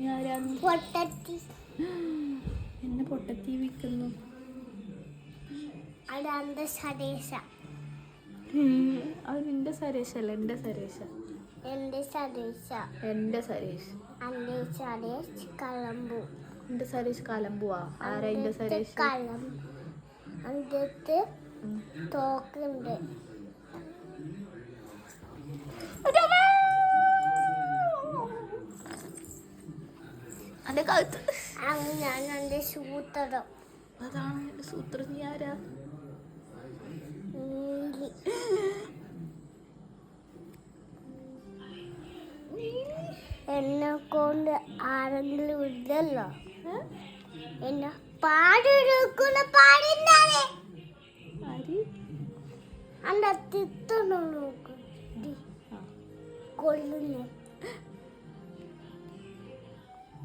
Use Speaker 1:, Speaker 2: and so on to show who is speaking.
Speaker 1: നീ ആരാന്ന്?
Speaker 2: പൊട്ടത്തി.
Speaker 1: എന്നെ പൊട്ടത്തി വിൽക്കുന്നു.
Speaker 2: അതെന്റെ സരേഷ.
Speaker 1: അത് നിന്റെ സരേഷ് അല്ല, എന്റെ സരേഷ.
Speaker 2: എന്റെ സരേഷ.
Speaker 1: എന്റെ സരേഷ്.
Speaker 2: എന്റെ സരേഷ് കളമ്പു.
Speaker 1: എന്റെ സരേഷ് കലമ്പുവാ? ആരാ എന്റെ സരേഷ്?
Speaker 2: അതിന്റെ തോക്കുണ്ട്.
Speaker 1: അന്റെ കഴുത്ത്.
Speaker 2: ഞാൻ എന്റെ സൂത്രം.
Speaker 1: അതാണ് എന്റെ സൂത്രം. നീ ആരാ?
Speaker 2: എന്നെ കൊണ്ട് ആരെങ്കിലും ഇല്ലല്ലോ. എന്നെ പാടെടുക്കുന്ന പാടിന്നാലേ അന്റെ തിത്തണോ നോക്ക് കൊല്ലുന്നേ.